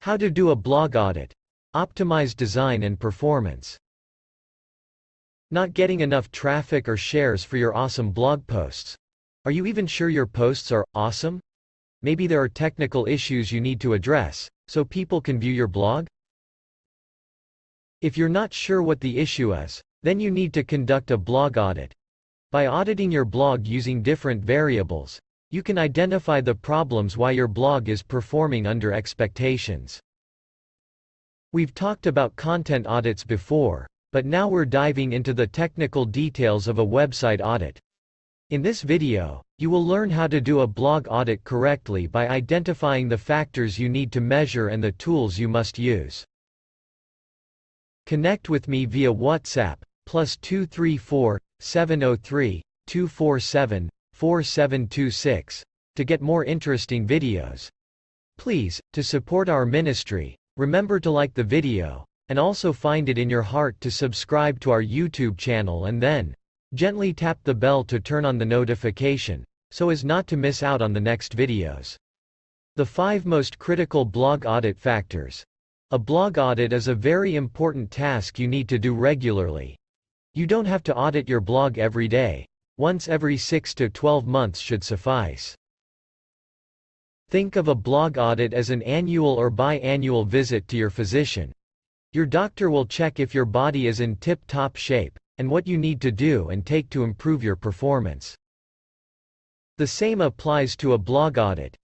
How to do a blog audit. Optimize design and performance. Not getting enough traffic or shares for your awesome blog posts. Are you even sure your posts are awesome? Maybe there are technical issues you need to address, so people can view your blog? If you're not sure what the issue is, then you need to conduct a blog audit. By auditing your blog using different variables, you can identify the problems why your blog is performing under expectations. We've talked about content audits before, but now we're diving into the technical details of a website audit. In this video, you will learn how to do a blog audit correctly by identifying the factors you need to measure and the tools you must use. Connect with me via WhatsApp, +234 703 247 4726, to get more interesting videos. Please, to support our ministry, remember to like the video, and also find it in your heart to subscribe to our YouTube channel and then gently tap the bell to turn on the notification, so as not to miss out on the next videos. The 5 most critical blog audit factors. A blog audit is a very important task you need to do regularly. You don't have to audit your blog every day. Once every 6 to 12 months should suffice. Think of a blog audit as an annual or biannual visit to your physician. Your doctor will check if your body is in tip-top shape, and what you need to do and take to improve your performance. The same applies to a blog audit.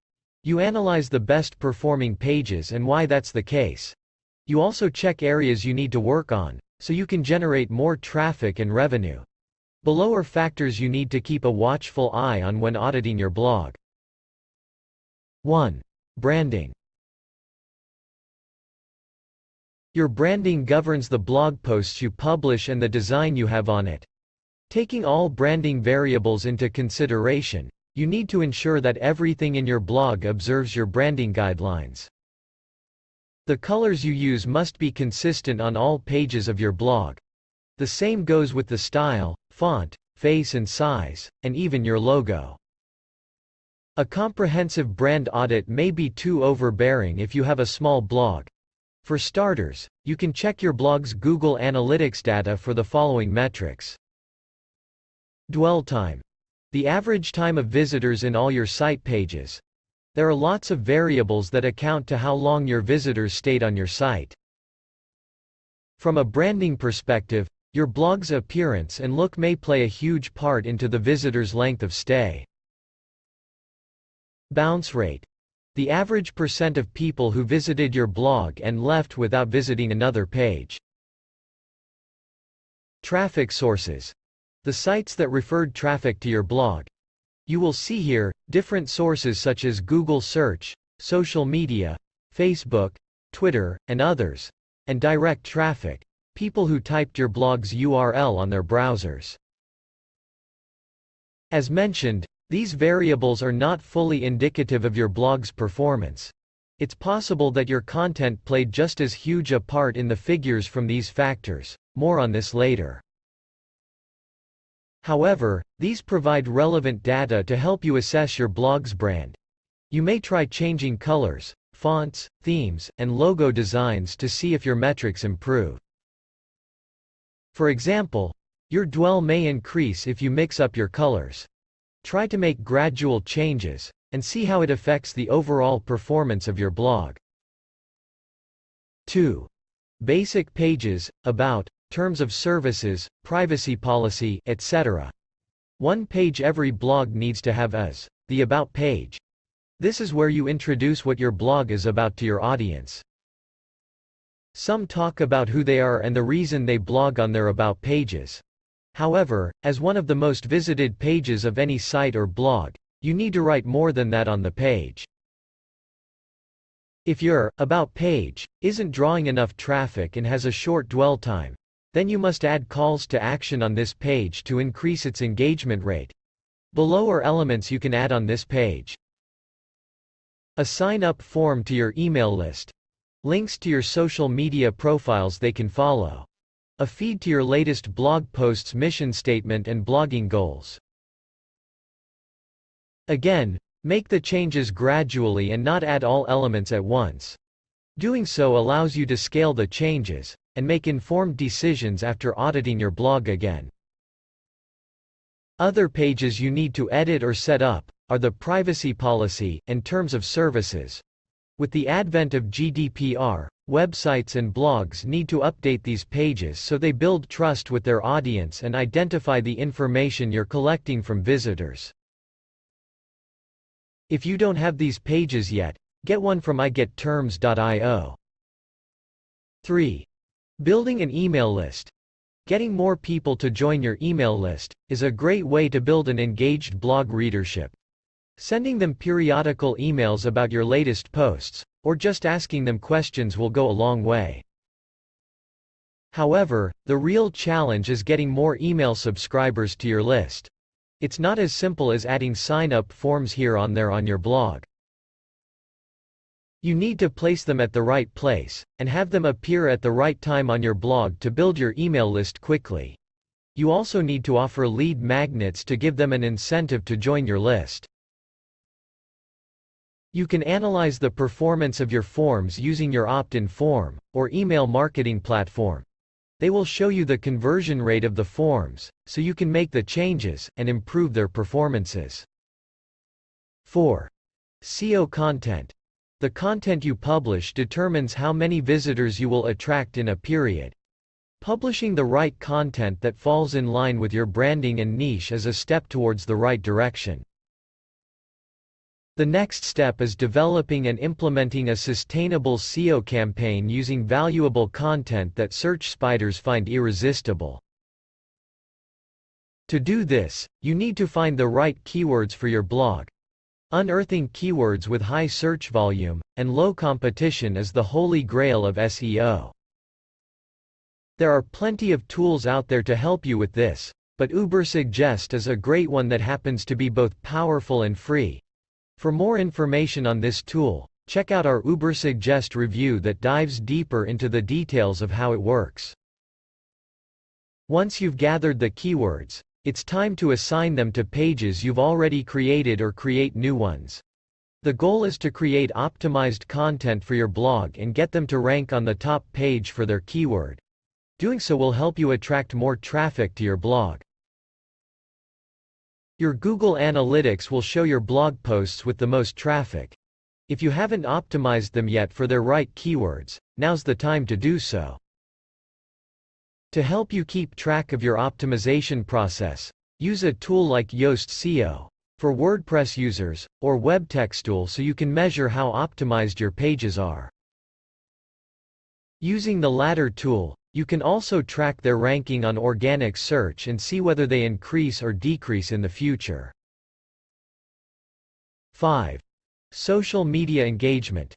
You analyze the best performing pages and why that's the case. You also check areas you need to work on, so you can generate more traffic and revenue. Below are factors you need to keep a watchful eye on when auditing your blog. 1. Branding. Your branding governs the blog posts you publish and the design you have on it. Taking all branding variables into consideration, you need to ensure that everything in your blog observes your branding guidelines. The colors you use must be consistent on all pages of your blog. The same goes with the style, font, face and size, and even your logo. A comprehensive brand audit may be too overbearing if you have a small blog. For starters, you can check your blog's Google Analytics data for the following metrics. Dwell time. The average time of visitors in all your site pages. There are lots of variables that account to how long your visitors stayed on your site. From a branding perspective, your blog's appearance and look may play a huge part into the visitor's length of stay. Bounce rate. The average % of people who visited your blog and left without visiting another page. Traffic sources. The sites that referred traffic to your blog. You will see here different sources such as Google Search, social media, Facebook, Twitter, and others, and direct traffic, people who typed your blog's URL on their browsers. As mentioned, these variables are not fully indicative of your blog's performance. It's possible that your content played just as huge a part in the figures from these factors. More on this later. However, these provide relevant data to help you assess your blog's brand. You may try changing colors, fonts, themes, and logo designs to see if your metrics improve. For example, your dwell may increase if you mix up your colors. Try to make gradual changes, and see how it affects the overall performance of your blog. 2. Basic pages, about, terms of services, privacy policy, etc. One page every blog needs to have is the About page. This is where you introduce what your blog is about to your audience. Some talk about who they are and the reason they blog on their About pages. However, as one of the most visited pages of any site or blog, you need to write more than that on the page. If your About page isn't drawing enough traffic and has a short dwell time, then you must add calls to action on this page to increase its engagement rate. Below are elements you can add on this page. A sign-up form to your email list. Links to your social media profiles they can follow. A feed to your latest blog post's mission statement and blogging goals. Again, make the changes gradually and not add all elements at once. Doing so allows you to scale the changes, and make informed decisions after auditing your blog again. Other pages you need to edit or set up are the privacy policy and terms of services. With the advent of GDPR, websites and blogs need to update these pages so they build trust with their audience and identify the information you're collecting from visitors. If you don't have these pages yet, get one from igetterms.io. 3. Building an email list. Getting more people to join your email list is a great way to build an engaged blog readership. Sending them periodical emails about your latest posts, or just asking them questions will go a long way. However, the real challenge is getting more email subscribers to your list. It's not as simple as adding sign-up forms here on your blog. You need to place them at the right place, and have them appear at the right time on your blog to build your email list quickly. You also need to offer lead magnets to give them an incentive to join your list. You can analyze the performance of your forms using your opt-in form, or email marketing platform. They will show you the conversion rate of the forms, so you can make the changes, and improve their performances. 4. SEO content. The content you publish determines how many visitors you will attract in a period. Publishing the right content that falls in line with your branding and niche is a step towards the right direction. The next step is developing and implementing a sustainable SEO campaign using valuable content that search spiders find irresistible. To do this, you need to find the right keywords for your blog. Unearthing keywords with high search volume and low competition is the holy grail of SEO. There are plenty of tools out there to help you with this, but Ubersuggest is a great one that happens to be both powerful and free. For more information on this tool, check out our Ubersuggest review that dives deeper into the details of how it works. Once you've gathered the keywords, it's time to assign them to pages you've already created or create new ones. The goal is to create optimized content for your blog and get them to rank on the top page for their keyword. Doing so will help you attract more traffic to your blog. Your Google Analytics will show your blog posts with the most traffic. If you haven't optimized them yet for their right keywords, now's the time to do so. To help you keep track of your optimization process, use a tool like Yoast SEO for WordPress users, or WebTexttool so you can measure how optimized your pages are. Using the latter tool, you can also track their ranking on organic search and see whether they increase or decrease in the future. 5. Social media engagement.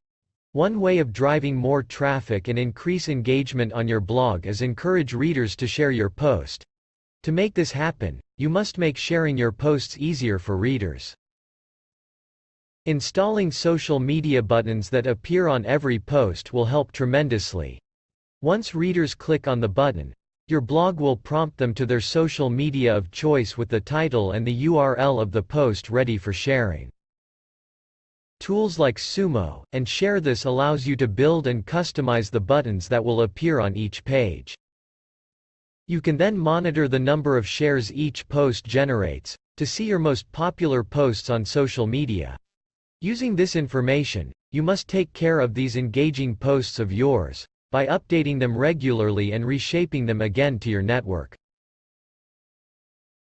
One way of driving more traffic and increase engagement on your blog is encourage readers to share your post. To make this happen, you must make sharing your posts easier for readers. Installing social media buttons that appear on every post will help tremendously. Once readers click on the button, your blog will prompt them to their social media of choice with the title and the URL of the post ready for sharing. Tools like Sumo and ShareThis allows you to build and customize the buttons that will appear on each page. You can then monitor the number of shares each post generates, to see your most popular posts on social media. Using this information, you must take care of these engaging posts of yours by updating them regularly and reshaping them again to your network.